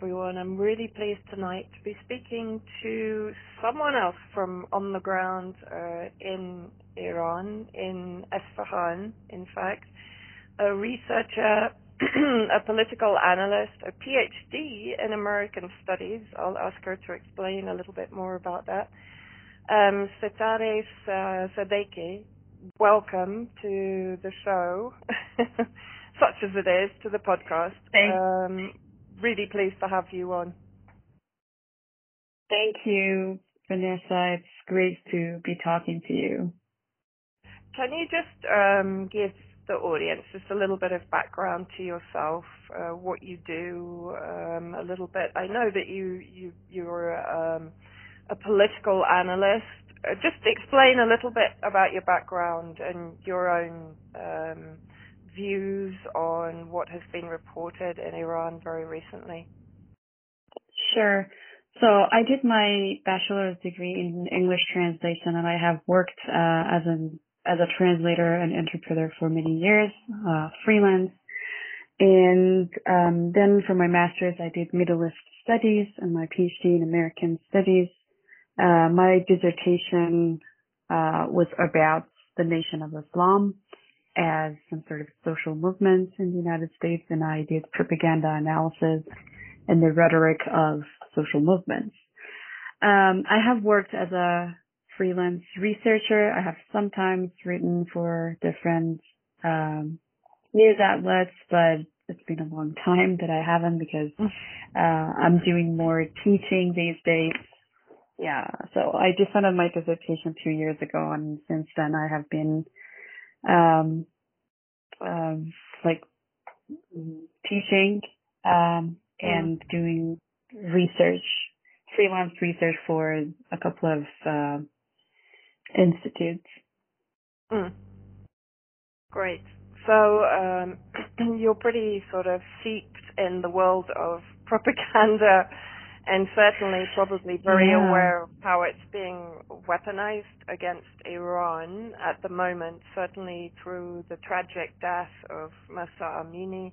everyone. I'm really pleased tonight to be speaking to someone else from on the ground in Iran, in Esfahan, in fact, a researcher, a political analyst, a PhD in American studies. I'll ask her to explain a little bit more about that. Setareh Sadeqi, welcome to the show, such as it is, to the podcast. Thanks. Really pleased to have you on. Thank you, Vanessa. It's great to be talking to you. Can you just give the audience just a little bit of background to yourself, what you do, a little bit? I know that you're a political analyst. Just explain a little bit about your background and your own views on what has been reported in Iran very recently. Sure. So I did my bachelor's degree in English translation, and I have worked as a translator and interpreter for many years, freelance. And then for my master's, I did Middle East studies and my PhD in American studies. My dissertation was about the Nation of Islam as some sort of social movement in the United States, and I did propaganda analysis and the rhetoric of social movements. I have worked as a freelance researcher. I have sometimes written for different news outlets, but it's been a long time that I haven't because I'm doing more teaching these days. Yeah, so I defended my dissertation 2 years ago, and since then I have been teaching and doing research, freelance research for a couple of institutes. Great. So you're pretty sort of steeped in the world of propaganda, and certainly probably very aware of how it's being weaponized against Iran at the moment, certainly through the tragic death of Masha Amini,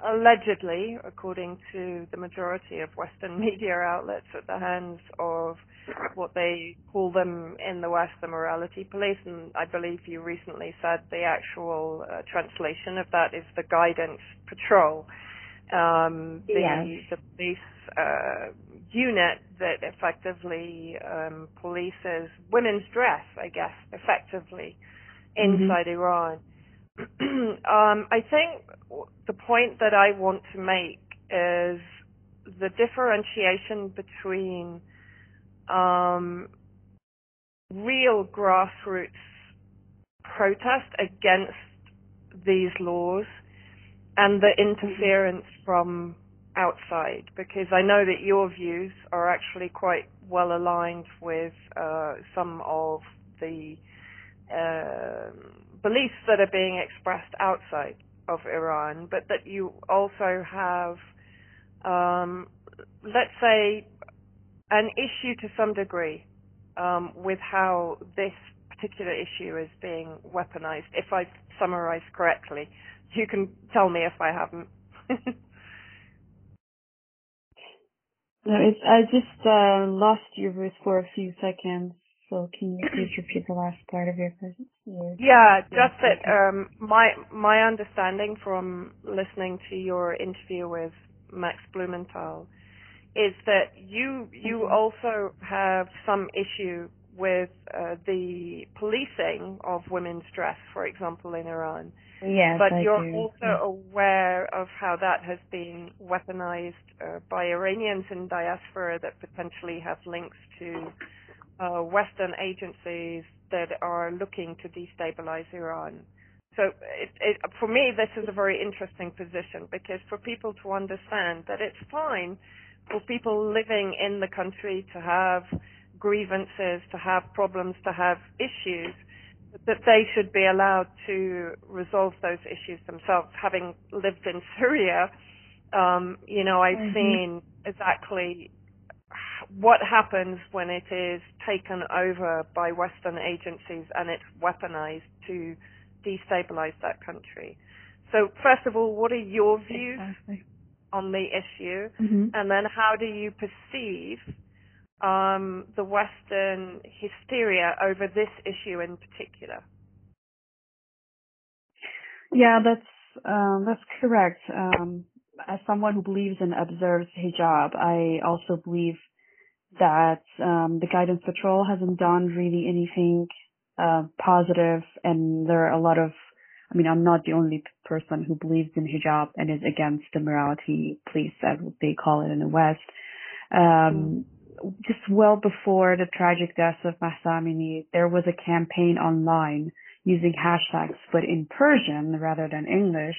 allegedly, according to the majority of Western media outlets, at the hands of what they call them in the West, the morality police. And I believe you recently said the actual translation of that is the guidance patrol. The police unit that effectively polices women's dress, I guess, effectively inside Iran. I think the point that I want to make is the differentiation between real grassroots protest against these laws and the interference from outside, because I know that your views are actually quite well aligned with some of the beliefs that are being expressed outside of Iran, but that you also have, let's say, an issue to some degree with how this particular issue is being weaponized, if I've summarized correctly. You can tell me if I haven't. No, I just lost your voice for a few seconds, so can you please repeat the last part of your question? Yeah, just that my understanding from listening to your interview with Max Blumenthal is that you also have some issue with the policing of women's dress, for example, in Iran. Yes, but you're also aware of how that has been weaponized by Iranians in diaspora that potentially have links to Western agencies that are looking to destabilize Iran. So for me, this is a very interesting position, because for people to understand that it's fine for people living in the country to have grievances, to have problems, to have issues, that they should be allowed to resolve those issues themselves. Having lived in Syria, I've seen exactly what happens when it is taken over by Western agencies and it's weaponized to destabilize that country. So first of all, what are your views on the issue? Mm-hmm. And then how do you perceive the Western hysteria over this issue in particular? Yeah, that's correct. As someone who believes and observes hijab, I also believe that the guidance patrol hasn't done really anything positive, and there are a lot of, I mean, I'm not the only person who believes in hijab and is against the morality police, as they call it in the West. Just well before the tragic death of Masha Amini, there was a campaign online using hashtags, but in Persian rather than English.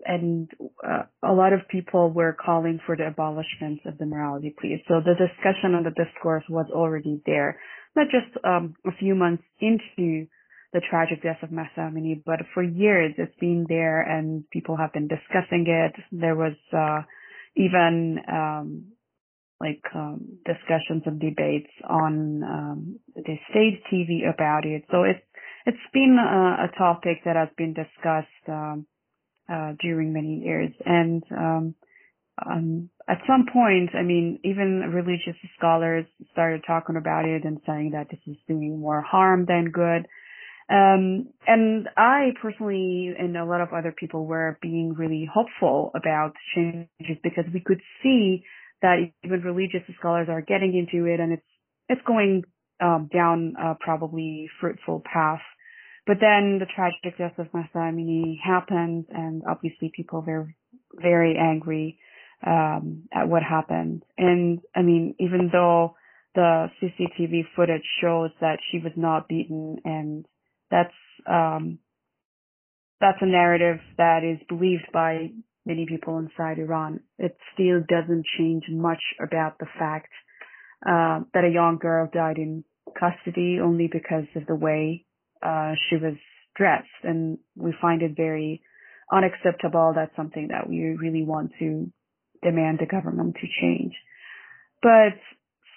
And a lot of people were calling for the abolishment of the morality police. So the discussion and the discourse was already there, not just a few months into the tragic death of Masha Amini, but for years it's been there and people have been discussing it. There was even discussions and debates on the state TV about it. So it's been a topic that has been discussed during many years. And at some point, I mean, even religious scholars started talking about it and saying that this is doing more harm than good. And I personally and a lot of other people were being really hopeful about changes because we could see that even religious scholars are getting into it, and it's going down probably fruitful path. But then the tragic death of Masha Amini happened, and obviously people were very angry at what happened. And I mean, even though the CCTV footage shows that she was not beaten, and that's a narrative that is believed by many people inside Iran, it still doesn't change much about the fact that a young girl died in custody only because of the way she was dressed. And we find it very unacceptable. That's something that we really want to demand the government to change. But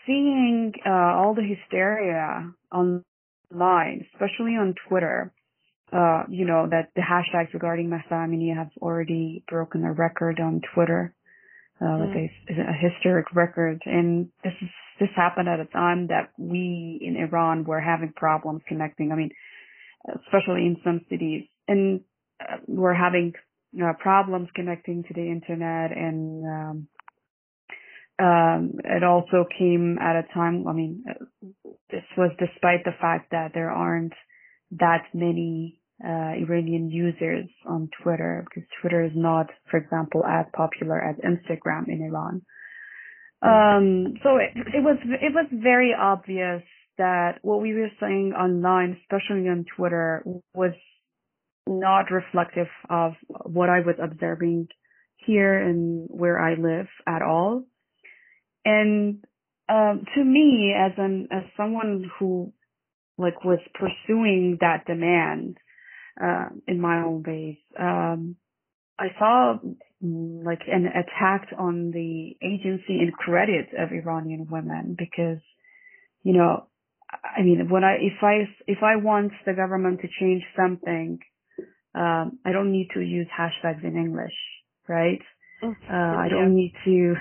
seeing all the hysteria online, especially on Twitter, that the hashtags regarding Masha Amini have already broken a record on Twitter, like a historic record. And this happened at a time that we in Iran were having problems connecting. I mean, especially in some cities, and we're having problems connecting to the internet. And it also came at a time, I mean, this was despite the fact that there aren't that many Iranian users on Twitter, because Twitter is not, for example, as popular as Instagram in Iran. So it was very obvious that what we were saying online, especially on Twitter, was not reflective of what I was observing here and where I live at all. And to me, as someone who was pursuing that demand in my own ways, I saw an attack on the agency and credit of Iranian women, because I mean, if I want the government to change something, I don't need to use hashtags in English, right? I don't need to.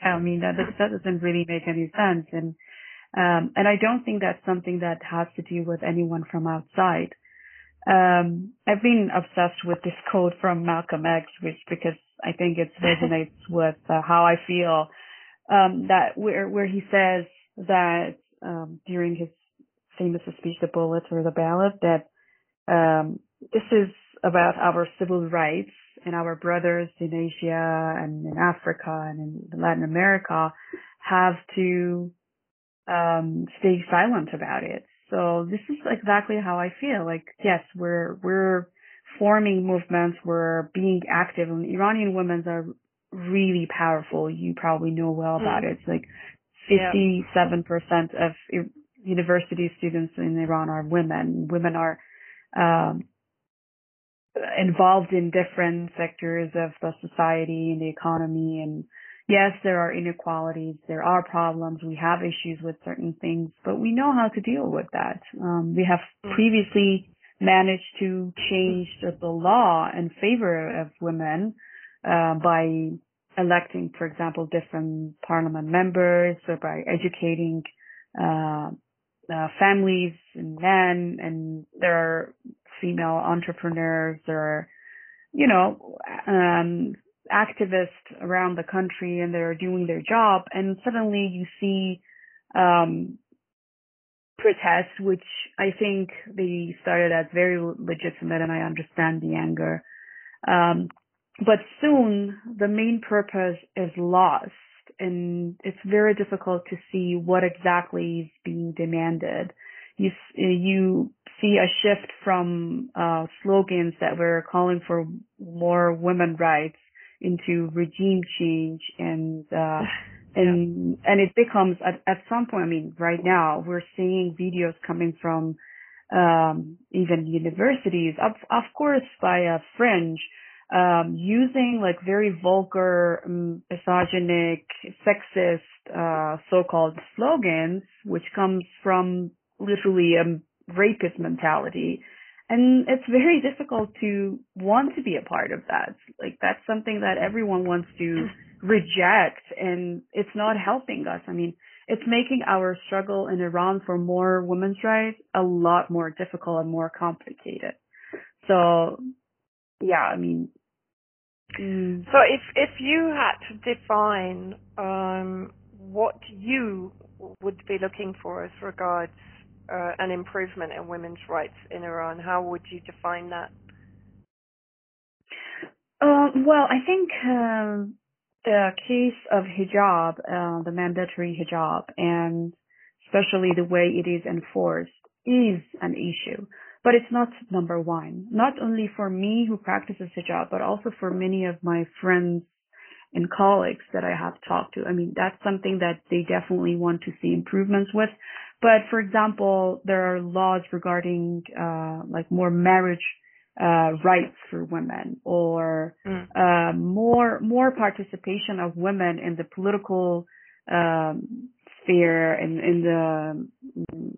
I mean, that doesn't really make any sense, and I don't think that's something that has to do with anyone from outside. I've been obsessed with this quote from Malcolm X, because I think it resonates with how I feel. That where he says that during his famous speech, "The Bullet or the Ballot," that this is about our civil rights, and our brothers in Asia and in Africa and in Latin America have to stay silent about it. So this is exactly how I feel. Like, yes, we're forming movements, we're being active, and Iranian women are really powerful. You probably know well about it. It's like 57% of university students in Iran are women. Women are involved in different sectors of the society and the economy. And yes, there are inequalities, there are problems, we have issues with certain things, but we know how to deal with that. We have previously managed to change the law in favor of women by electing, for example, different parliament members, or by educating families and men, and there are female entrepreneurs, there are, activists around the country, and they're doing their job, and suddenly you see protests, which I think they started as very legitimate, and I understand the anger. But soon the main purpose is lost, and it's very difficult to see what exactly is being demanded. You see a shift from slogans that were calling for more women rights into regime change, and it becomes at some point. I mean, right now we're seeing videos coming from even universities, of course, by a fringe, using like very vulgar, misogynic, sexist, so-called slogans, which comes from literally a rapist mentality. And it's very difficult to want to be a part of that. Like, that's something that everyone wants to reject, and it's not helping us. I mean, it's making our struggle in Iran for more women's rights a lot more difficult and more complicated. So, yeah, I mean. So if you had to define what you would be looking for as regards an improvement in women's rights in Iran, how would you define that? Well, I think the case of hijab, the mandatory hijab, and especially the way it is enforced, is an issue. But it's not number one, not only for me who practices hijab, but also for many of my friends and colleagues that I have talked to. I mean, that's something that they definitely want to see improvements with. But for example, there are laws regarding like more marriage rights for women, or more participation of women in the political sphere, and in the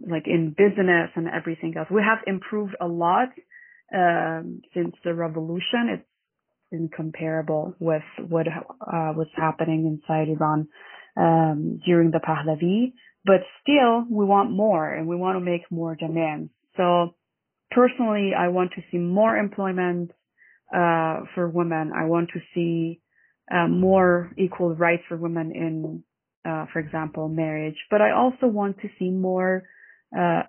like in business and everything else. We have improved a lot since the revolution. It's incomparable with what was happening inside Iran during the Pahlavi. But still, we want more, and we want to make more demands. So personally, I want to see more employment for women. I want to see more equal rights for women in, for example, marriage. But I also want to see more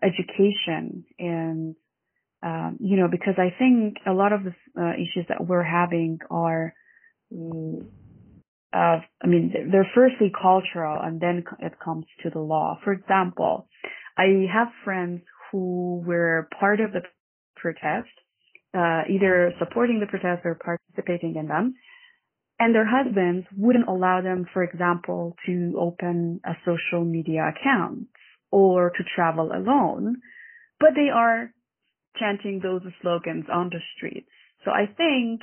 education, and because I think a lot of the issues that we're having are, they're firstly cultural, and then it comes to the law. For example, I have friends who were part of the protest, either supporting the protest or participating in them, and their husbands wouldn't allow them, for example, to open a social media account or to travel alone, but they are chanting those slogans on the streets. So I think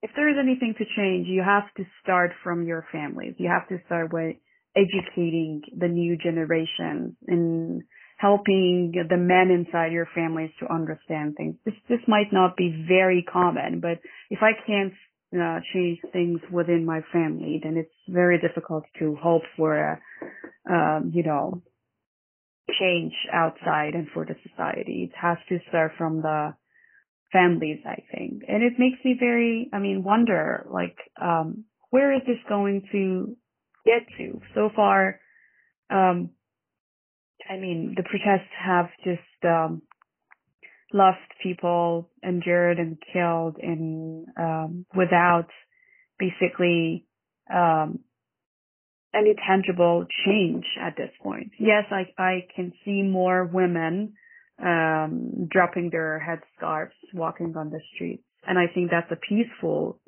if there is anything to change, you have to start from your families. You have to start with educating the new generations and helping the men inside your families to understand things. This might not be very common, but if I can't change things within my family, then it's very difficult to hope for a, change outside and for the society. It has to start from the families, I think. And it makes me wonder, like, where is this going to get to? So far, the protests have just lost people, injured and killed, and without basically any tangible change at this point. Yes, I can see more women dropping their headscarves, walking on the streets, and I think that's a peaceful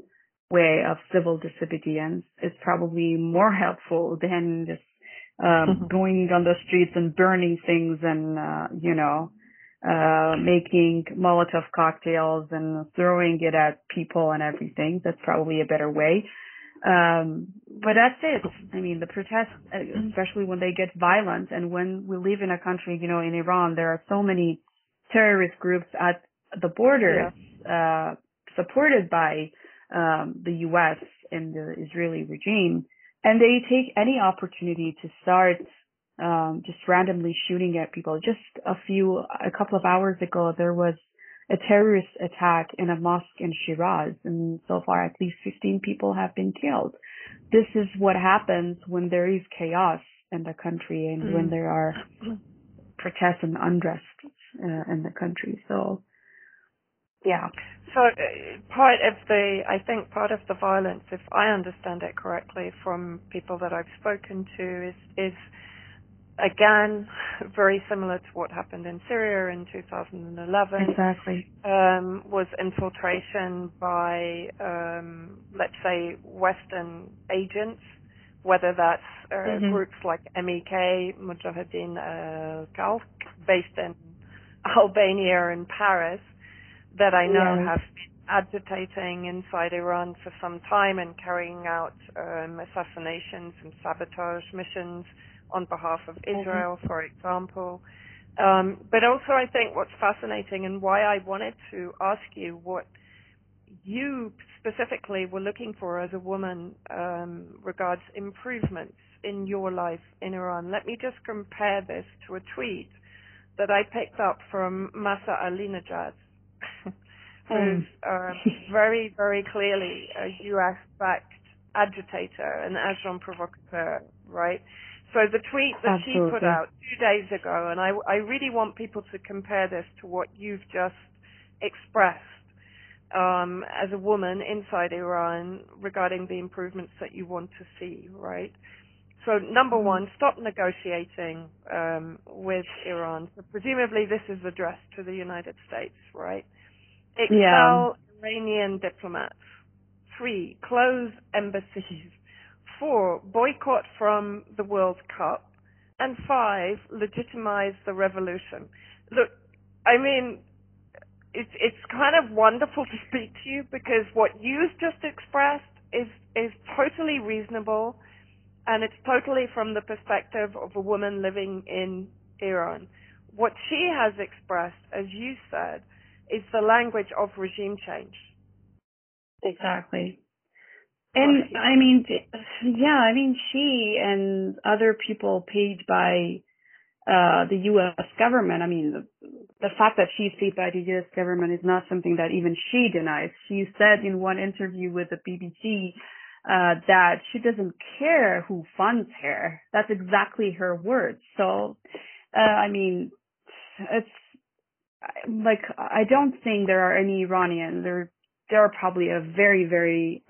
way of civil disobedience. It's probably more helpful than just going on the streets and burning things and making Molotov cocktails and throwing it at people and everything. That's probably a better way. But that's it. I mean, the protests, especially when they get violent, and when we live in a country, in Iran, there are so many terrorist groups at the borders, supported by the U.S. in the Israeli regime, and they take any opportunity to start just randomly shooting at people. Just a couple of hours ago, there was a terrorist attack in a mosque in Shiraz, and so far at least 15 people have been killed. This is what happens when there is chaos in the country and when there are protests and unrest in the country. So, yeah. So part of the violence, if I understand it correctly from people that I've spoken to, is again very similar to what happened in Syria in 2011. Exactly. Was infiltration by, let's say, Western agents, whether that's groups like MEK, Mujahideen Kalk, based in Albania and Paris, that I know have been agitating inside Iran for some time and carrying out assassinations and sabotage missions on behalf of Israel, for example. But also I think what's fascinating and why I wanted to ask you what you specifically were looking for as a woman regards improvements in your life in Iran. Let me just compare this to a tweet that I picked up from Masha Amini, who's very, very clearly a US-backed agitator and agent provocateur, right? So the tweet that she put out 2 days ago, and I really want people to compare this to what you've just expressed as a woman inside Iran regarding the improvements that you want to see, right? So number one, stop negotiating with Iran. So presumably this is addressed to the United States, right? Expel Iranian diplomats. 3, close embassies. 4, boycott from the World Cup. And 5, legitimize the revolution. Look, I mean, it's kind of wonderful to speak to you because what you've just expressed is totally reasonable, and it's totally from the perspective of a woman living in Iran. What she has expressed, as you said, is the language of regime change. Exactly. And I mean, she and other people paid by the U.S. government, I mean, the fact that she's paid by the U.S. government is not something that even she denies. She said in one interview with the BBC that she doesn't care who funds her. That's exactly her words. So, I mean, it's like, I don't think there are any Iranians, there are probably a very, very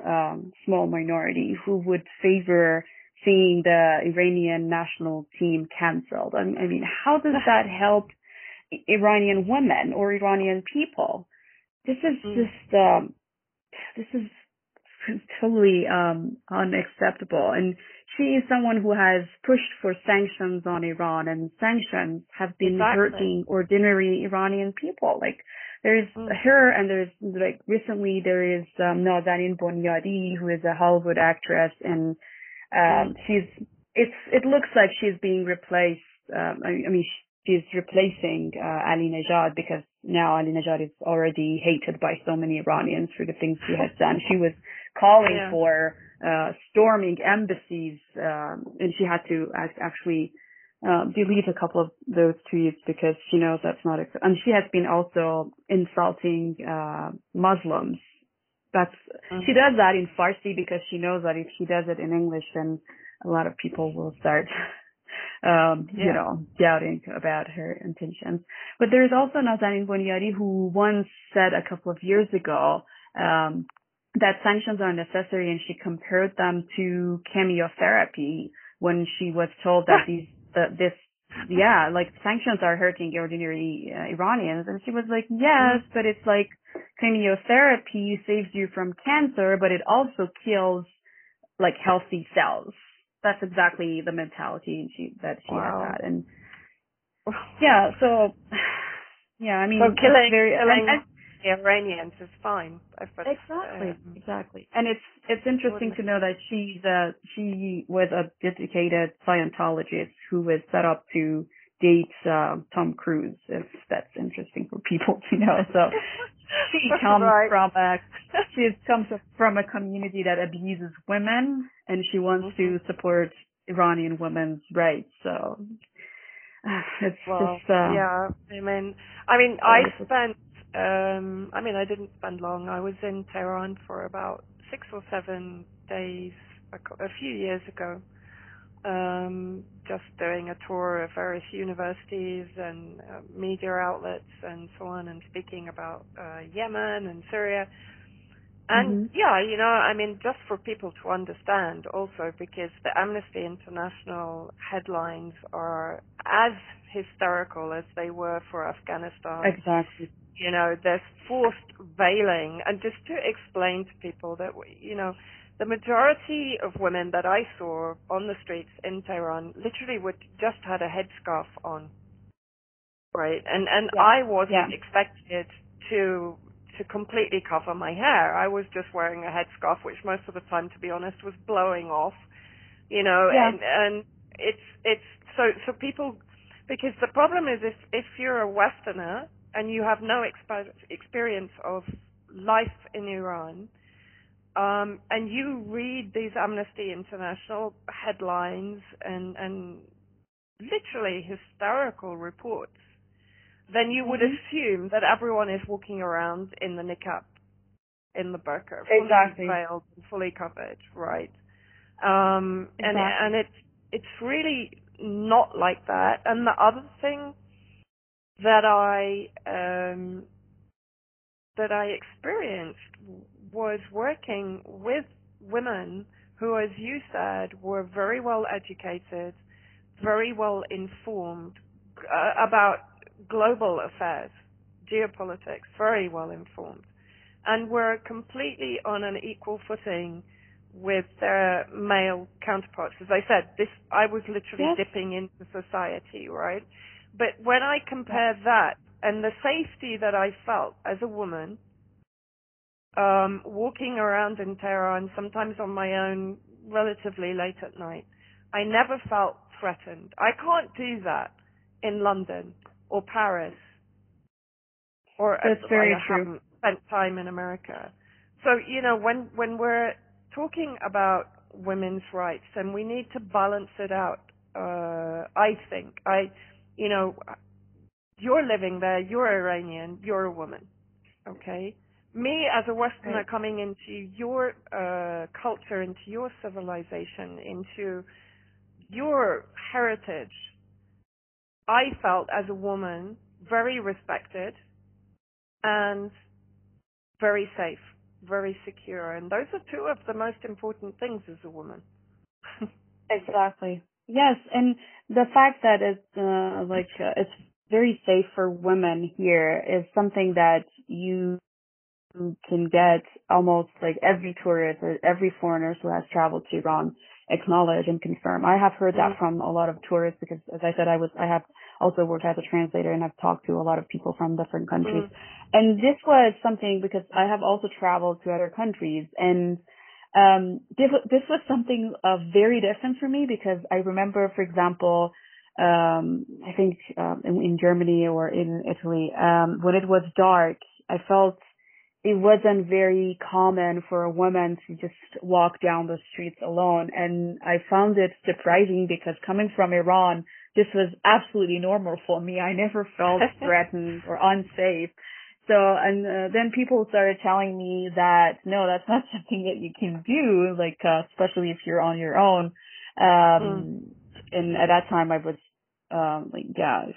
small minority who would favor seeing the Iranian national team canceled. I mean, how does that help Iranian women or Iranian people? This is just, this is totally unacceptable. And she is someone who has pushed for sanctions on Iran, and sanctions have been hurting ordinary Iranian people. Like, there's her, and there's, like, recently there is Nazanin Bonyadi, who is a Hollywood actress, and it looks like she's being replaced. I mean, she's replacing Ali Nejad, because now Ali Nejad is already hated by so many Iranians for the things she has done. She was calling for storming embassies, and she had to actually delete a couple of those tweets because she knows that's not and she has been also insulting Muslims. She does that in Farsi because she knows that if she does it in English, then a lot of people will start you know, doubting about her intentions. But there's also Nazanin Bonyadi, who once said a couple of years ago that sanctions are necessary, and she compared them to chemotherapy when she was told that like, sanctions are hurting ordinary Iranians. And she was like, yes, but it's like chemotherapy saves you from cancer, but it also kills, like, healthy cells. That's exactly the mentality that she has had. And I mean, so killing Iranians is fine. Exactly. And it's interesting to know that she was a dedicated Scientologist who was set up to date Tom Cruise, if that's interesting for people to know. So she comes right. comes from a community that abuses women, and she wants to support Iranian women's rights. So it's just yeah. I didn't spend long. I was in Tehran for about 6 or 7 days a few years ago, just doing a tour of various universities and media outlets and so on, and speaking about Yemen and Syria. And just for people to understand also, because the Amnesty International headlines are as hysterical as they were for Afghanistan. Exactly. There's forced veiling. And just to explain to people that, the majority of women that I saw on the streets in Tehran literally just had a headscarf on, right? And I wasn't expected to completely cover my hair. I was just wearing a headscarf, which most of the time, to be honest, was blowing off, and it's so people, because the problem is if you're a Westerner and you have no experience of life in Iran, and you read these Amnesty International headlines and literally hysterical reports, then you would assume that everyone is walking around in the niqab, in the burqa, fully veiled and fully covered, right? And it's really not like that. And the other thing that I experienced was working with women who, as you said, were very well educated, very well informed about global affairs, geopolitics, very well informed, and were completely on an equal footing with their male counterparts. As I said, I was literally dipping into society, right? But when I compare that and the safety that I felt as a woman, walking around in Tehran, sometimes on my own, relatively late at night, I never felt threatened. I can't do that in London or Paris, or that's very I true. haven't spent time in America. So, when we're talking about women's rights, and we need to balance it out, I think, you're living there, you're Iranian, you're a woman, okay? Me, as a Westerner, coming into your culture, into your civilization, into your heritage, I felt as a woman very respected and very safe, very secure. And those are two of the most important things as a woman. Exactly. Yes, and the fact that it's very safe for women here is something that you can get almost like every tourist or every foreigner who has traveled to Iran acknowledge and confirm. I have heard that from a lot of tourists because, as I said, I have also worked as a translator and I've talked to a lot of people from different countries. And this was something because I have also traveled to other countries, and this was something very different for me because I remember, for example, I think in Germany or in Italy, when it was dark, I felt it wasn't very common for a woman to just walk down the streets alone. And I found it surprising because coming from Iran, this was absolutely normal for me. I never felt threatened or unsafe. So, and then people started telling me that, no, that's not something that you can do, like, especially if you're on your own. And at that time I was, I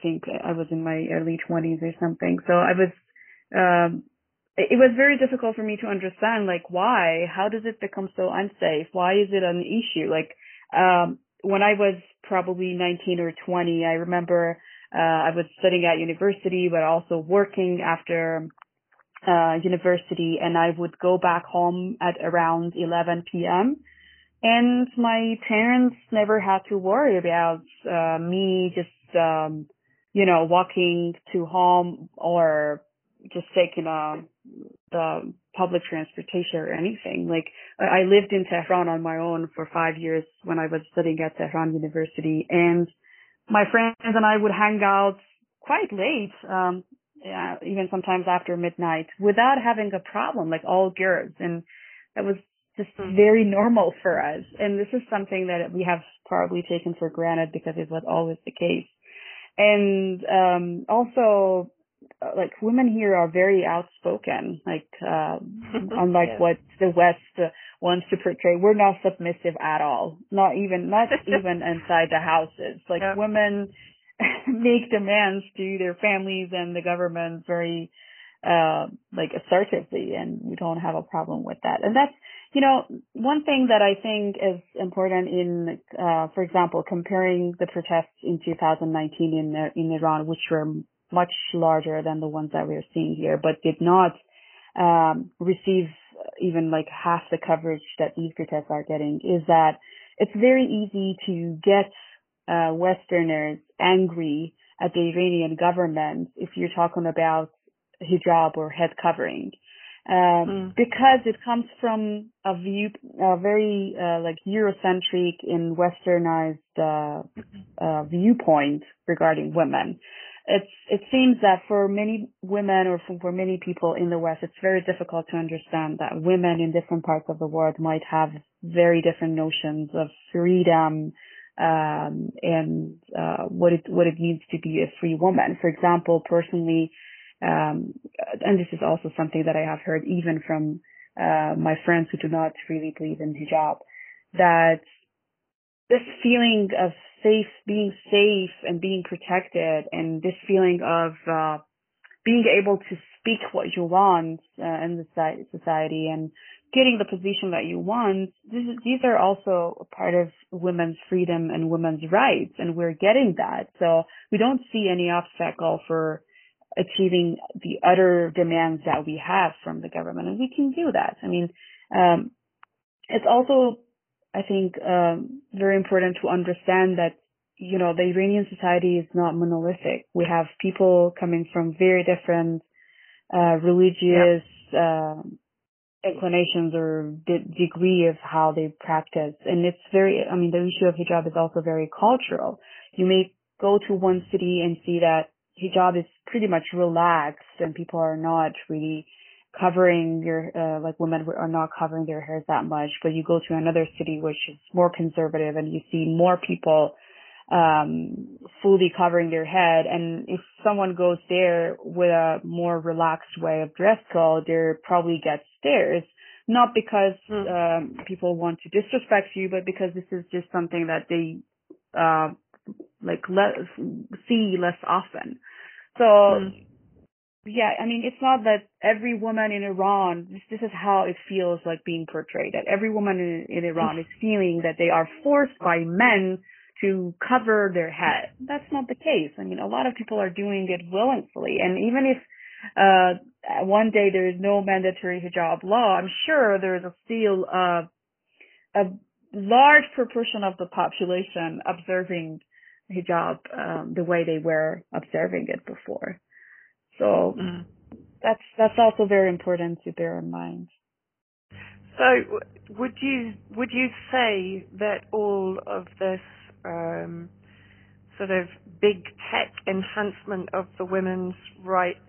think I was in my early 20s or something. So I was, it was very difficult for me to understand, like, why? How does it become so unsafe? Why is it an issue? Like, when I was probably 19 or 20, I remember I was studying at university, but also working after university, and I would go back home at around 11 p.m. And my parents never had to worry about me just, walking to home or just taking the public transportation or anything. Like, I lived in Tehran on my own for 5 years when I was studying at Tehran University, and my friends and I would hang out quite late, even sometimes after midnight, without having a problem, like all girls. And that was just very normal for us. And this is something that we have probably taken for granted because it was always the case. And also, like, women here are very outspoken, like, unlike what the West wants to portray. We're not submissive at all. Not even inside the houses. Like, women make demands to their families and the government very, like, assertively, and we don't have a problem with that. And that's, one thing that I think is important in, for example, comparing the protests in 2019 in Iran, which were much larger than the ones that we're seeing here, but did not receive even like half the coverage that these protests are getting, is that it's very easy to get Westerners angry at the Iranian government if you're talking about hijab or head covering. Because it comes from a very like Eurocentric and westernized viewpoint regarding women. It seems that for many women or for many people in the West, it's very difficult to understand that women in different parts of the world might have very different notions of freedom and what it means to be a free woman. For example, personally, and this is also something that I have heard even from my friends who do not really believe in hijab, that this feeling of being safe and being protected, and this feeling of being able to speak what you want in the society and getting the position that you want, these are also a part of women's freedom and women's rights, and we're getting that. So we don't see any obstacle for achieving the other demands that we have from the government, and we can do that. I mean, it's also, I think, very important to understand that, the Iranian society is not monolithic. We have people coming from very different religious inclinations or degree of how they practice. And it's the issue of hijab is also very cultural. You may go to one city and see that hijab is pretty much relaxed and people are not really covering like women are not covering their hairs that much. But you go to another city which is more conservative and you see more people fully covering their head. And if someone goes there with a more relaxed way of dress code, they probably get stares, not because people want to disrespect you, but because this is just something that they see less often. So yeah, I mean, it's not that every woman in Iran, this is how it feels like being portrayed, that every woman in Iran is feeling that they are forced by men to cover their head. That's not the case. I mean, a lot of people are doing it willingly. And even if one day there is no mandatory hijab law, I'm sure there is still a large proportion of the population observing hijab the way they were observing it before. So that's also very important to bear in mind. So would you say that all of this sort of big tech enhancement of the women's rights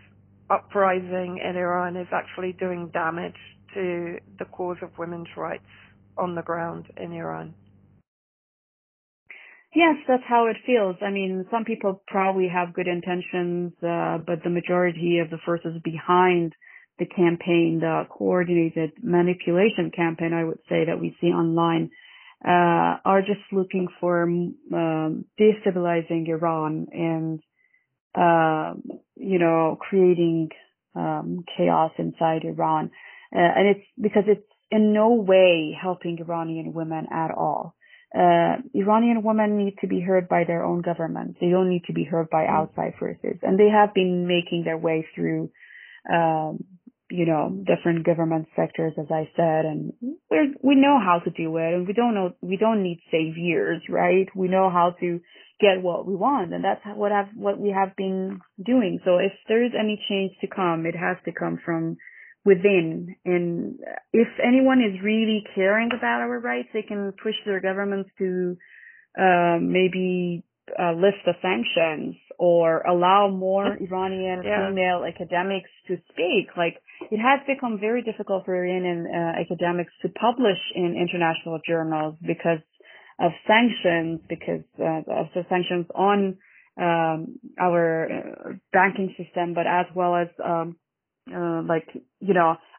uprising in Iran is actually doing damage to the cause of women's rights on the ground in Iran? Yes, that's how it feels. I mean, some people probably have good intentions, but the majority of the forces behind the campaign, the coordinated manipulation campaign, I would say, that we see online, are just looking for destabilizing Iran and, creating chaos inside Iran. And it's because it's in no way helping Iranian women at all. Iranian women need to be heard by their own government. They don't need to be heard by outside forces. And they have been making their way through, different government sectors, as I said, and we know how to do it, and we don't need saviors, right? We know how to get what we want, and that's what we have been doing. So if there is any change to come, it has to come from within. And if anyone is really caring about our rights, they can push their governments to maybe lift the sanctions or allow more Iranian female academics to speak. Like, it has become very difficult for Iranian academics to publish in international journals because of sanctions, because of the sanctions on our banking system, but as well as I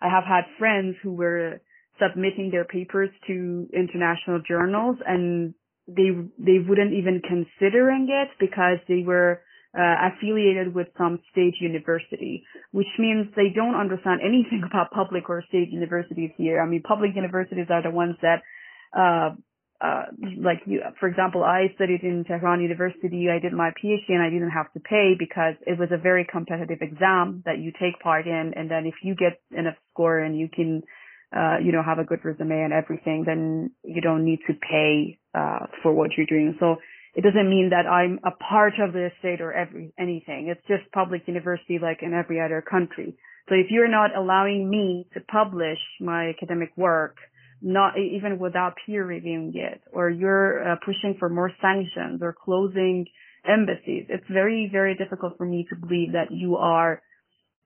have had friends who were submitting their papers to international journals, and they wouldn't even considering it because they were affiliated with some state university, which means they don't understand anything about public or state universities here. I mean, public universities are the ones that, for example, I studied in Tehran University. I did my PhD and I didn't have to pay because it was a very competitive exam that you take part in. And then if you get enough score and you can, have a good resume and everything, then you don't need to pay, for what you're doing. So it doesn't mean that I'm a part of the state or anything. It's just public university like in every other country. So if you're not allowing me to publish my academic work, not even without peer reviewing it, or you're pushing for more sanctions or closing embassies, it's very, very difficult for me to believe that you are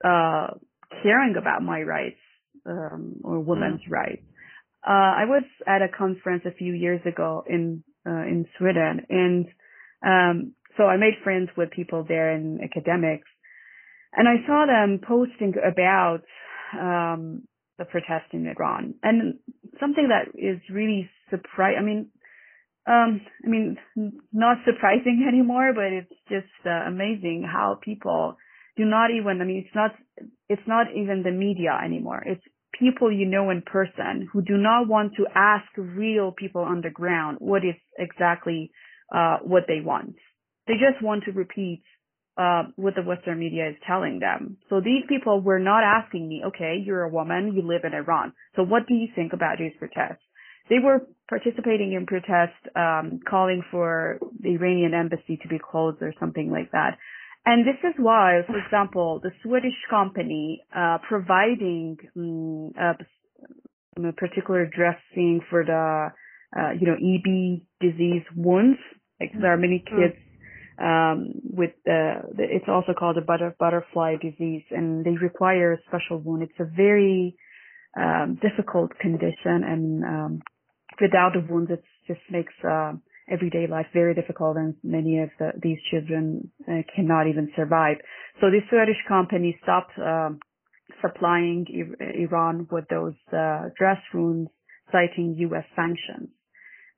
caring about my rights or women's rights. I was at a conference a few years ago in Sweden, and so I made friends with people there in academics, and I saw them posting about the protest in Iran, and something that is really surprising. Not surprising anymore, but it's just amazing how people do not even. It's not even the media anymore. It's people you know in person who do not want to ask real people on the ground what is exactly what they want. They just want to repeat what the Western media is telling them. So these people were not asking me, okay, you're a woman, you live in Iran, so what do you think about these protests? They were participating in protests, calling for the Iranian embassy to be closed or something like that. And this is why, for example, the Swedish company providing a particular dressing for the EB disease wounds. Like, there are many kids with it's also called a butterfly disease, and they require a special wound. It's a very difficult condition, and without the wounds, it just makes everyday life very difficult, and many of these children cannot even survive. So the Swedish company stopped supplying Iran with those dress wounds, citing U.S. sanctions.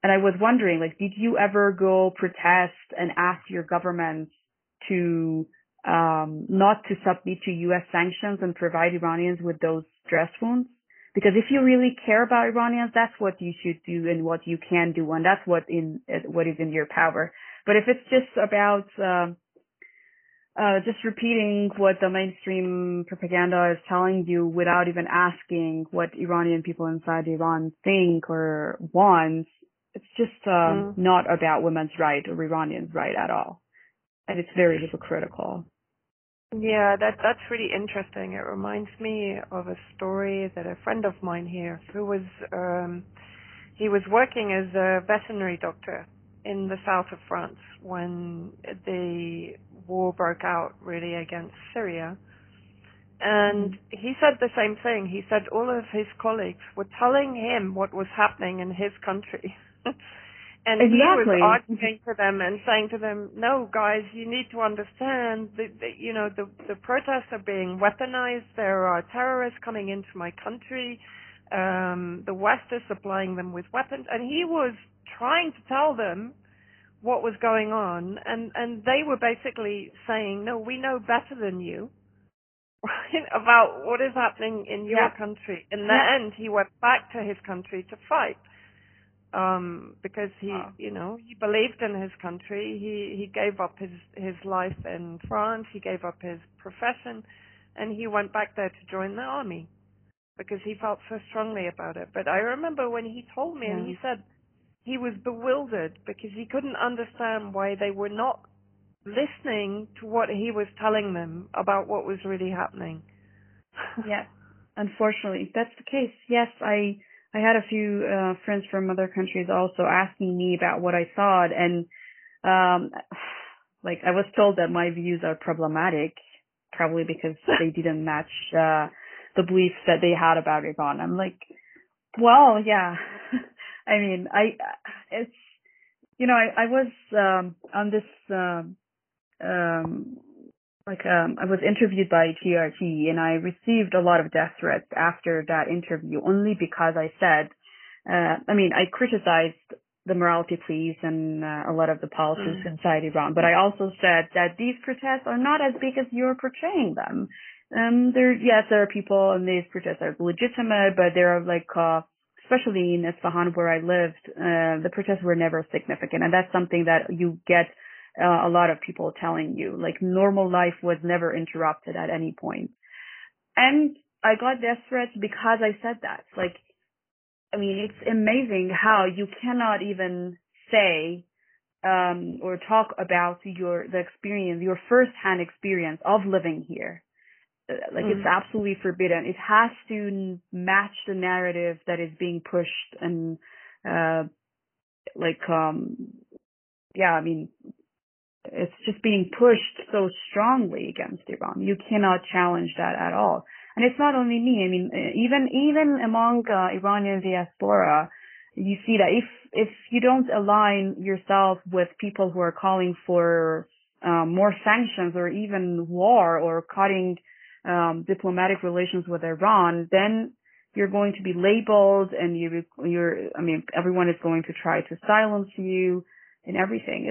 And I was wondering, did you ever go protest and ask your government to not to submit to U.S. sanctions and provide Iranians with those dress wounds? Because if you really care about Iranians, that's what you should do and what you can do, and that's what is in your power. But if it's just about just repeating what the mainstream propaganda is telling you without even asking what Iranian people inside Iran think or want, it's just not about women's right or Iranians' right at all. And it's very hypocritical. Yeah, that's really interesting. It reminds me of a story that a friend of mine here, who was he was working as a veterinary doctor in the south of France when the war broke out really against Syria. And he said the same thing. He said all of his colleagues were telling him what was happening in his country. And exactly. He was arguing to them and saying to them, no, guys, you need to understand that the protests are being weaponized. There are terrorists coming into my country. The West is supplying them with weapons. And he was trying to tell them what was going on. And they were basically saying, no, we know better than you about what is happening in your country. In the end, he went back to his country to fight. Because he believed in his country. He gave up his life in France. He gave up his profession, and he went back there to join the army because he felt so strongly about it. But I remember when he told me, and he said he was bewildered because he couldn't understand why they were not listening to what he was telling them about what was really happening. Yeah, unfortunately, that's the case. Yes, I had a few friends from other countries also asking me about what I thought, and um, like I was told that my views are problematic, probably because they didn't match the beliefs that they had about Iran. I'm like, well, yeah. I mean, it's, I was on this I was interviewed by TRT, and I received a lot of death threats after that interview only because I said, I criticized the morality police and a lot of the policies inside Iran, but I also said that these protests are not as big as you're portraying them. There are people, and these protests are legitimate, but there are especially in Esfahan where I lived, the protests were never significant, and that's something that you get a lot of people telling you, like normal life was never interrupted at any point. And I got death threats because I said that. It's amazing how you cannot even say or talk about the experience, your first-hand experience of living here. It's absolutely forbidden. It has to match the narrative that is being pushed, and it's just being pushed so strongly against Iran. You cannot challenge that at all. And it's not only me. I mean, even among Iranian diaspora, you see that if you don't align yourself with people who are calling for more sanctions or even war or cutting diplomatic relations with Iran, then you're going to be labeled, and everyone is going to try to silence you and everything.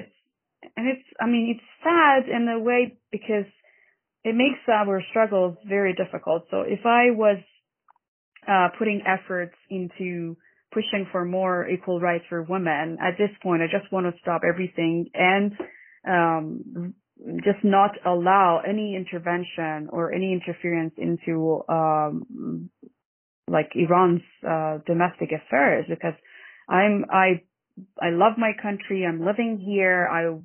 It's sad in a way because it makes our struggles very difficult. So if I was putting efforts into pushing for more equal rights for women, at this point, I just want to stop everything and just not allow any intervention or any interference into Iran's domestic affairs, because I love my country. I'm living here. I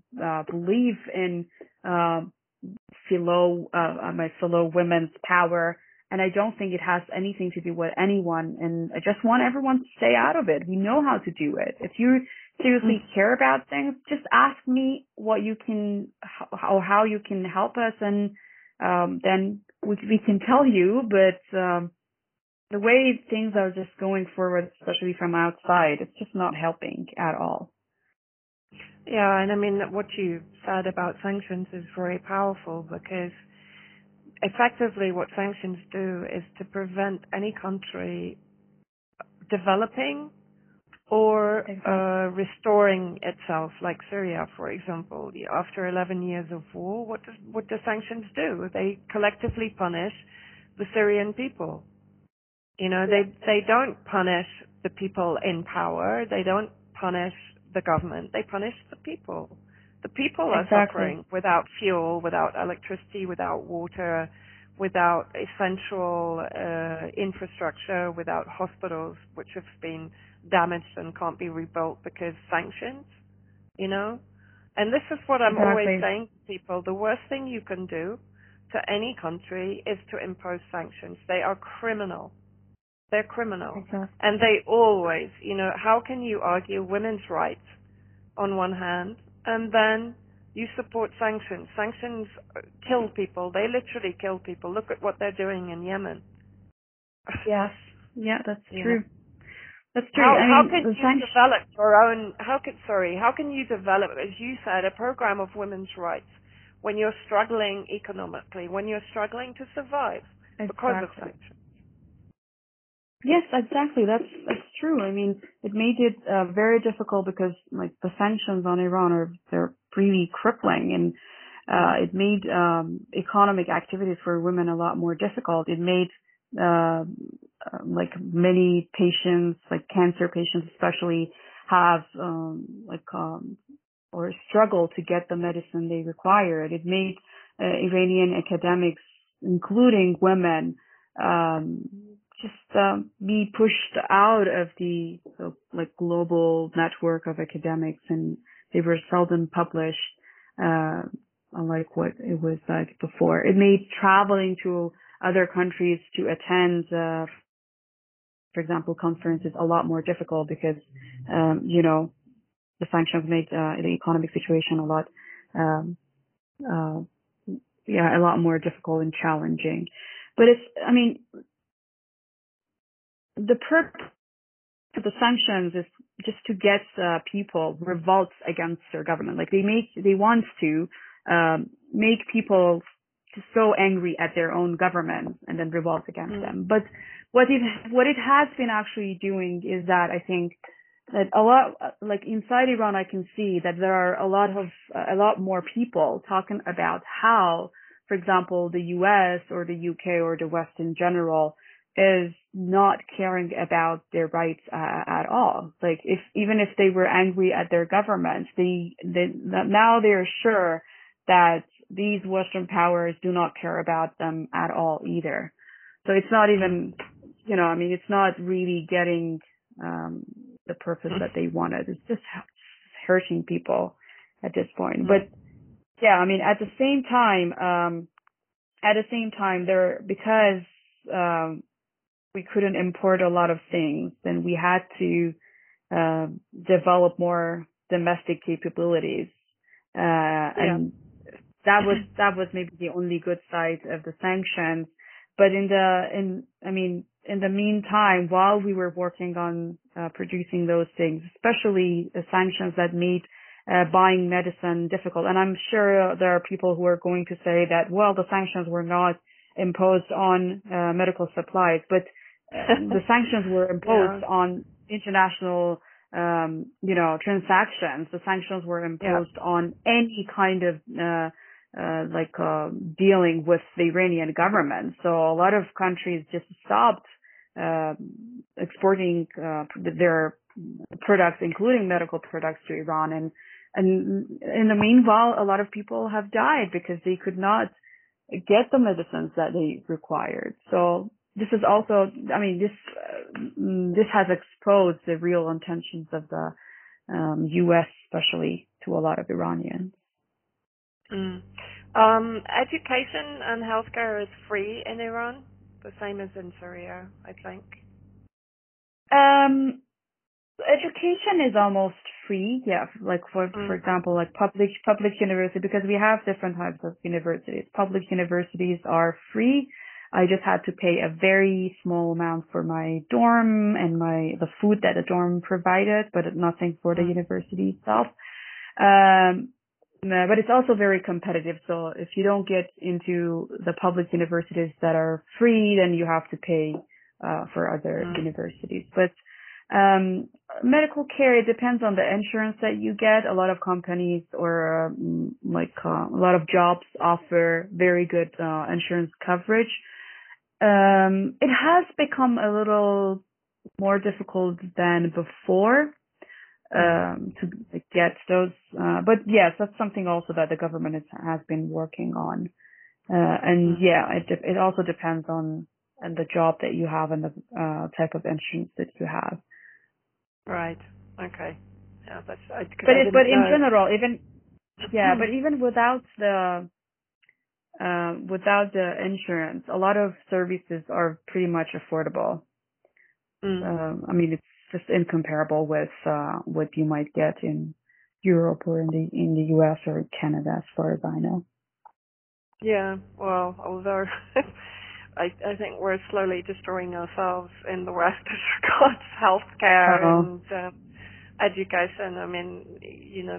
believe in my fellow women's power, and I don't think it has anything to do with anyone. And I just want everyone to stay out of it. We know how to do it. If you seriously care about things, just ask me what you can, how you can help us, and then we can tell you. But the way things are just going forward, especially from outside, it's just not helping at all. Yeah, and what you said about sanctions is very powerful, because effectively what sanctions do is to prevent any country developing or restoring itself, like Syria, for example. After 11 years of war, what do sanctions do? They collectively punish the Syrian people. They don't punish the people in power. They don't punish the government. They punish the people. The people are suffering without fuel, without electricity, without water, without essential infrastructure, without hospitals, which have been damaged and can't be rebuilt because sanctions, And this is what I'm always saying to people. The worst thing you can do to any country is to impose sanctions. They are criminal. They're criminal. Exactly. And they always, how can you argue women's rights on one hand and then you support sanctions? Sanctions kill people. They literally kill people. Look at what they're doing in Yemen. Yes. Yeah, that's true. That's true. How can you develop your own, how can you develop, as you said, a program of women's rights when you're struggling economically, when you're struggling to survive because of sanctions? Yes, exactly. That's true. It made it very difficult because the sanctions on Iran they're really crippling, and it made economic activities for women a lot more difficult. It made many patients, like cancer patients especially, have or struggle to get the medicine they required. It made Iranian academics, including women, be pushed out of the global network of academics, and they were seldom published unlike what it was like before. It made traveling to other countries to attend, for example, conferences a lot more difficult because, the sanctions made the economic situation a lot, a lot more difficult and challenging. But the purpose of the sanctions is just to get people revolt against their government. Like they want to make people so angry at their own government and then revolt against them. But what it has been actually doing is that I think that a lot, like inside Iran, I can see that there are a lot more people talking about how, for example, the US or the UK or the West in general is not caring about their rights at all. Like even if they were angry at their government, now they're sure that these Western powers do not care about them at all either. So it's not even, it's not really getting the purpose that they wanted. It's just hurting people at this point. But yeah, at the same time, because we couldn't import a lot of things, then we had to develop more domestic capabilities, and that was maybe the only good side of the sanctions. But in the meantime, while we were working on producing those things, especially the sanctions that made buying medicine difficult, and I'm sure there are people who are going to say that, well, the sanctions were not imposed on medical supplies, but the sanctions were imposed on international, transactions. The sanctions were imposed on any kind of dealing with the Iranian government. So a lot of countries just stopped exporting their products, including medical products, to Iran. And in the meanwhile, a lot of people have died because they could not get the medicines that they required. So this is also, this has exposed the real intentions of the U.S., especially, to a lot of Iranians. Education and healthcare is free in Iran, the same as in Syria, I think. Education is almost free, like for example, like public university, because we have different types of universities. Public universities are free. I just had to pay a very small amount for my dorm and the food that the dorm provided, but nothing for the university itself. But it's also very competitive. So if you don't get into the public universities that are free, then you have to pay for other universities. But medical care, it depends on the insurance that you get. A lot of companies or a lot of jobs offer very good insurance coverage. It has become a little more difficult than before to get those. But yes, that's something also that the government has been working on. It also depends on the job that you have and the type of insurance that you have. Right. Okay. Yeah, that's. But in general, but even without the insurance, a lot of services are pretty much affordable. It's just incomparable with what you might get in Europe or in the US or Canada, as far as I know. Yeah. Well, although I think we're slowly destroying ourselves in the West as regards healthcare and education.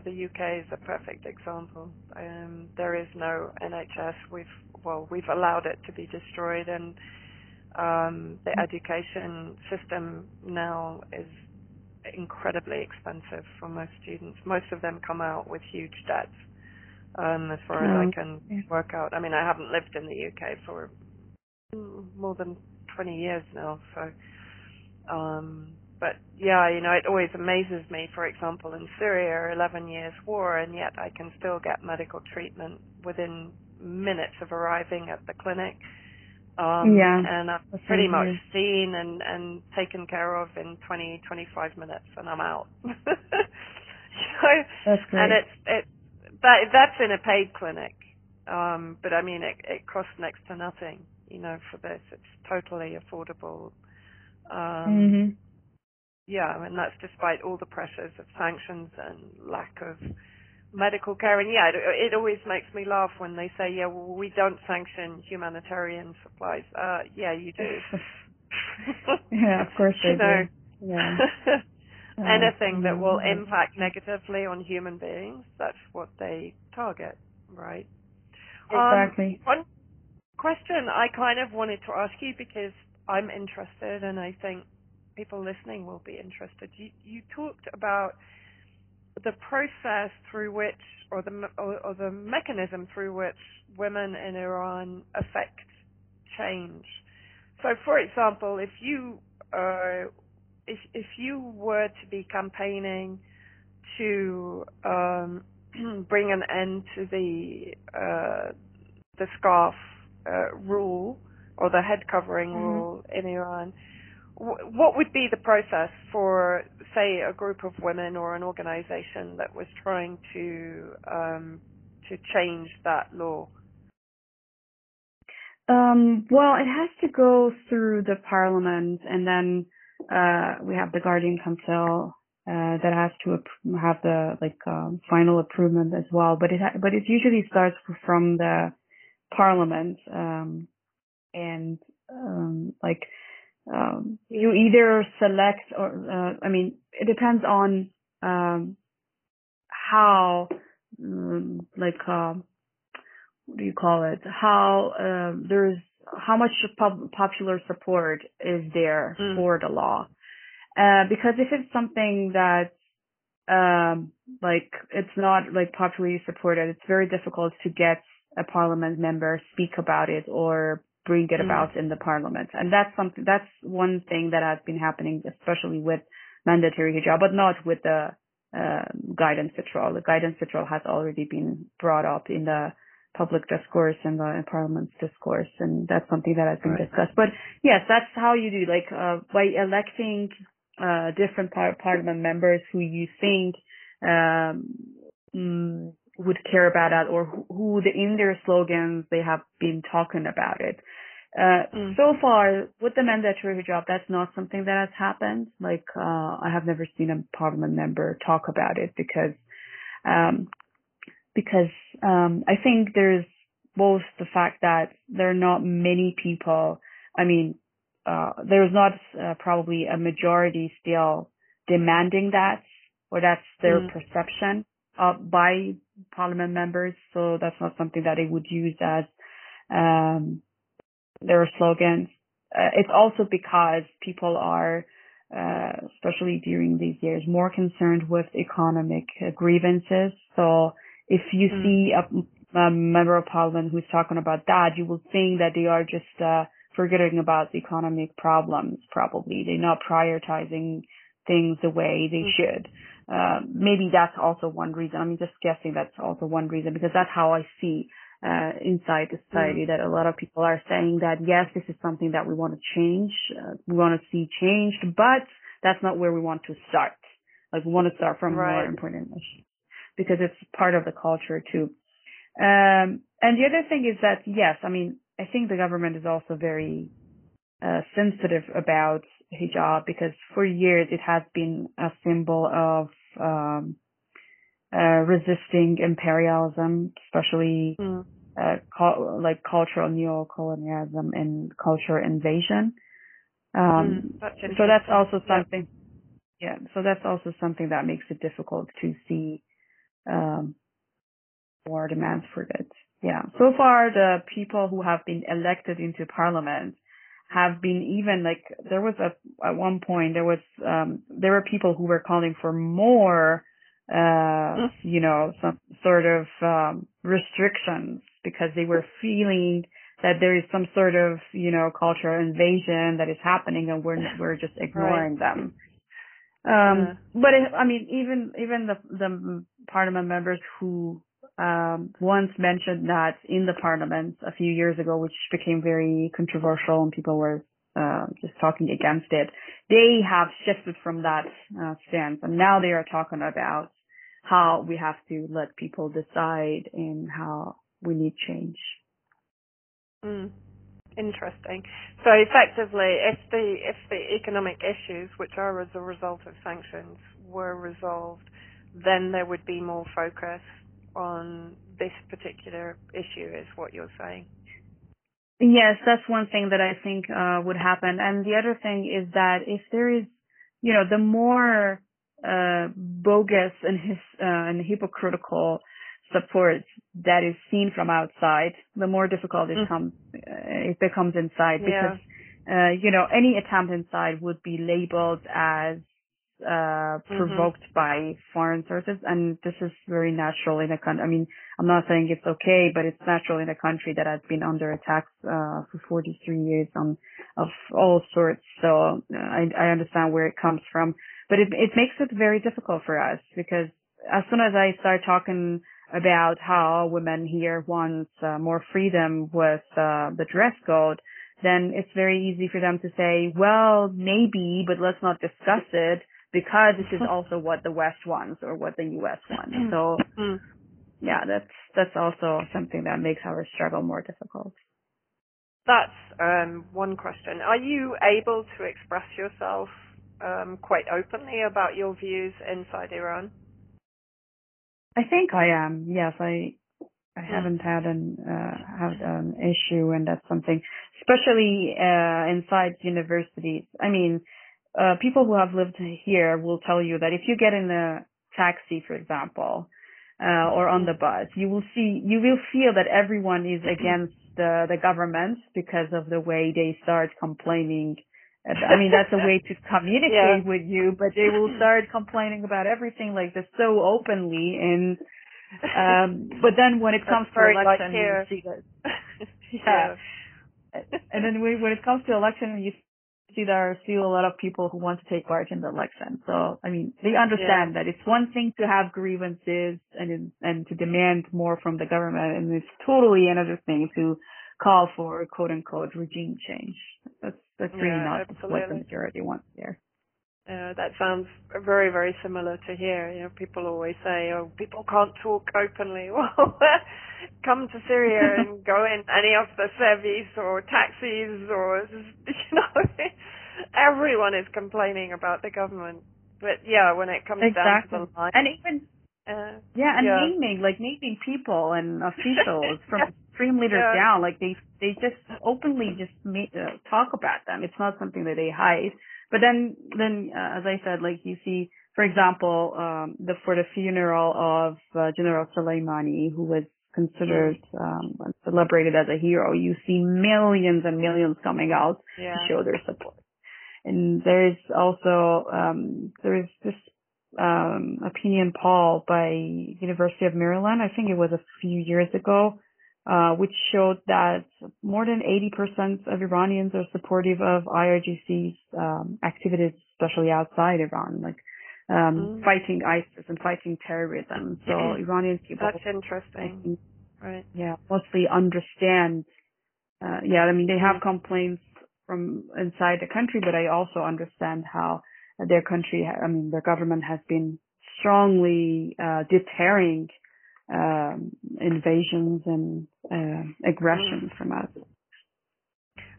The UK is a perfect example. There is no NHS. We've allowed it to be destroyed, and the education system now is incredibly expensive for most students. Most of them come out with huge debts, as far as I can work out. I haven't lived in the UK for more than 20 years now, so but yeah, it always amazes me, for example, in Syria, 11 years war, and yet I can still get medical treatment within minutes of arriving at the clinic. And I'm pretty much seen and taken care of in 20-25 minutes, and I'm out. That's great. And that's in a paid clinic, but it costs next to nothing. For this, it's totally affordable. Yeah, and that's despite all the pressures of sanctions and lack of medical care. And yeah, it always makes me laugh when they say, yeah, well, we don't sanction humanitarian supplies. Yeah, you do. Yeah, of course they You know, do. Yeah. anything that will impact negatively on human beings, that's what they target, right? Exactly. One question I kind of wanted to ask you, because I'm interested and I think people listening will be interested. You talked about the process through which, or the mechanism through which women in Iran affect change. So, for example, if you were to be campaigning to bring an end to the scarf rule or the head covering rule in Iran, what would be the process for, say, a group of women or an organization that was trying to change that law? Well, it has to go through the parliament, and then we have the Guardian Council that has to have the final approval as well. But it usually starts from the parliament, and you either select or it depends on how what do you call it? How much popular support is there for the law? Because if it's something that it's not popularly supported, it's very difficult to get a parliament member speak about it or bring it about in the parliament. And that's one thing that has been happening, especially with mandatory hijab, but not with the guidance patrol. The guidance patrol has already been brought up in the public discourse and the parliament's discourse, and that's something that has been discussed. But yes, that's how you do, by electing different parliament members who you think would care about that, or who in their slogans they have been talking about it. So far with the mandatory hijab, that's not something that has happened. I have never seen a parliament member talk about it because I think there's both the fact that there are not many people. There's not probably a majority still demanding that, or that's their perception by parliament members. So that's not something that they would use as their slogans. It's also because people are, especially during these years, more concerned with economic grievances. So if you see a member of parliament who's talking about that, you will think that they are just forgetting about the economic problems. Probably they're not prioritizing things the way they should. Maybe that's also one reason. I'm just guessing that's also one reason, because that's how I see inside the society, that a lot of people are saying that, yes, this is something that we want to change, we want to see changed, but that's not where we want to start. We want to start from more important issues, because it's part of the culture too. And the other thing is that, yes, I think the government is also very sensitive about hijab, because for years it has been a symbol of resisting imperialism, especially cultural neocolonialism and cultural invasion. So that's also something. Yeah, so that's also something that makes it difficult to see more demands for it. Yeah. So far, the people who have been elected into parliament have been even there was at one point there were people who were calling for more some sort of restrictions, because they were feeling that there is some sort of cultural invasion that is happening, and we're just ignoring them. But even the parliament members who once mentioned that in the parliament a few years ago, which became very controversial and people were just talking against it, they have shifted from that stance, and now they are talking about how we have to let people decide and how we need change. Interesting. So effectively, if the economic issues, which are as a result of sanctions, were resolved, then there would be more focus on this particular issue, is what you're saying. Yes, that's one thing that I think would happen. And the other thing is that if there is, the more bogus and hypocritical support that is seen from outside, the more difficult it becomes inside. Yeah. Because any attempt inside would be labeled as provoked by foreign sources, and this is very natural in a country. I mean, I'm not saying it's okay, but it's natural in a country that has been under attacks for 43 years of all sorts. So I understand where it comes from, but it makes it very difficult for us, because as soon as I start talking about how women here want more freedom with the dress code, then it's very easy for them to say, well, maybe, but let's not discuss it, because this is also what the West wants or what the U.S. wants. So, yeah, that's also something that makes our struggle more difficult. That's one question. Are you able to express yourself quite openly about your views inside Iran? I think I am. Yes, I haven't had an issue, and that's something, especially inside universities. I mean, people who have lived here will tell you that if you get in a taxi, for example, or on the bus, you will feel that everyone is against the government because of the way they start complaining. I mean, that's a way to communicate with you, but they will start complaining about everything like this so openly. And but then when it comes to election, you see that. And then when it comes to election, you see there are still a lot of people who want to take part in the election. So I mean, they understand that it's one thing to have grievances and to demand more from the government, and it's totally another thing to call for quote unquote regime change. That's really not what the majority wants here. That sounds very, very similar to here. People always say, "Oh, people can't talk openly." Well, come to Syria and go in any of the service or taxis, or everyone is complaining about the government. But yeah, when it comes down to the line, and even naming people and officials from extreme leaders down, like they just openly just talk about them. It's not something that they hide. But then as I said, like you see, for example, for the funeral of General Soleimani, who was considered celebrated as a hero, you see millions and millions coming out to show their support. And there's also this opinion poll by University of Maryland, I think it was a few years ago, which showed that more than 80% of Iranians are supportive of IRGC's activities, especially outside Iran, like fighting ISIS and fighting terrorism. So Iranian people, that's interesting, right? Yeah, mostly understand. I mean, they have complaints from inside the country, but I also understand how their government has been strongly deterring invasions and aggression from us.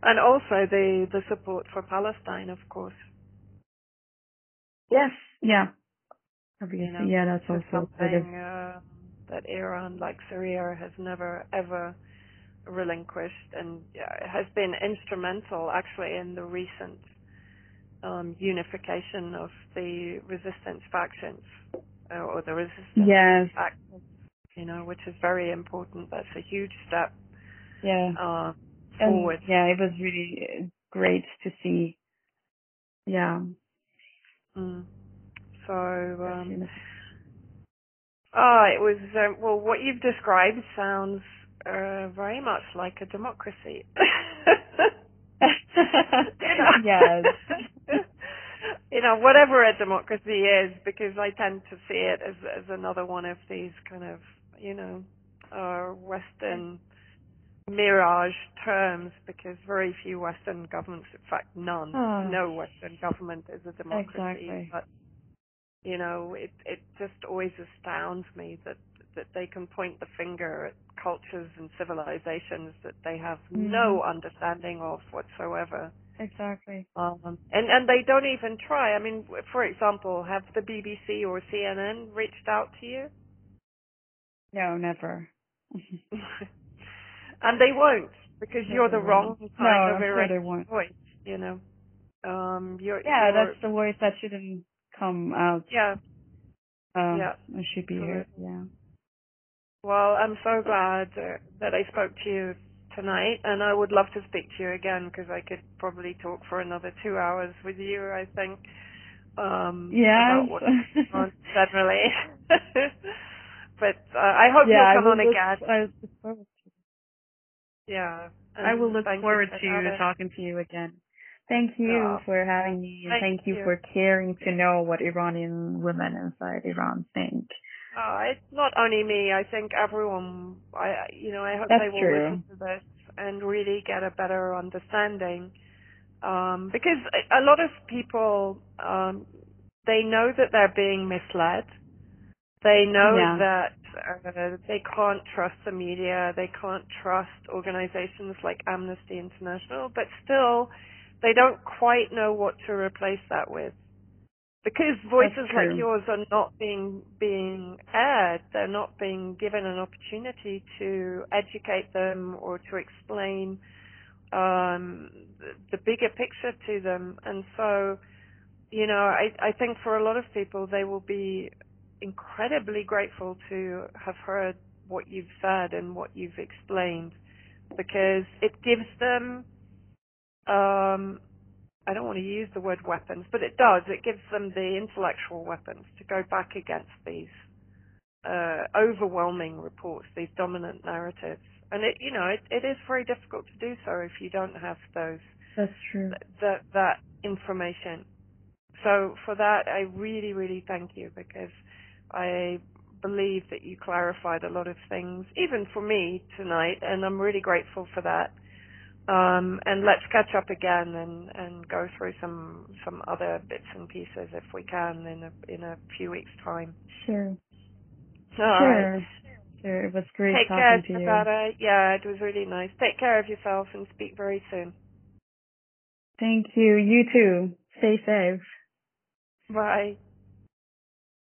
And also the support for Palestine, of course. Yes, yeah. Obviously, that's also something that Iran, like Syria, has never ever relinquished, and has been instrumental actually in the recent unification of the resistance factions, or the resistance factions, which is very important. That's a huge step forward. And, it was really great to see. Yeah. So, it was, well, what you've described sounds very much like a democracy. Yes. Whatever a democracy is, because I tend to see it as another one of these kind of, Western mirage terms, because very few Western governments, in fact none, no Western government is a democracy. Exactly. But, it just always astounds me that that they can point the finger at cultures and civilizations that they have Mm-hmm. no understanding of whatsoever. Exactly. And they don't even try. I mean, for example, have the BBC or CNN reached out to you? No, never. And they won't, because No, you're they the wrong won't. kind No, of I'm sure they Iranian won't. voice, you know. Yeah, that's the voice that shouldn't come out. Yeah, yeah, It should be heard. absolutely. Yeah. Well, I'm so glad that I spoke to you tonight, and I would love to speak to you again, because I could probably talk for another 2 hours with you, I think, about what's going on generally. But I hope you'll come on again. I look forward to Yeah. I will And look thank you forward for to that. talking to you again. Thank you for having me, and thank you you. for caring to know what Iranian women inside Iran think. It's not only me. I think everyone. I hope That's they will true. listen to this and really get a better understanding. Because a lot of people, they know that they're being misled. They know that they can't trust the media. They can't trust organizations like Amnesty International. But still, they don't quite know what to replace that with. Because voices like yours are not being aired, they're not being given an opportunity to educate them or to explain the bigger picture to them. And so, I think for a lot of people, they will be incredibly grateful to have heard what you've said and what you've explained, because it gives them I don't want to use the word weapons, but it does. It gives them the intellectual weapons to go back against these overwhelming reports, these dominant narratives. And it is very difficult to do so if you don't have those. That's true. That information. So for that, I really, really thank you, because I believe that you clarified a lot of things, even for me tonight, and I'm really grateful for that. And let's catch up again and go through some other bits and pieces if we can in a few weeks' time. Sure. All right. Sure. It was great Take talking care, to you. Setareh. Yeah, it was really nice. Take care of yourself and speak very soon. Thank you. You too. Stay safe. Bye.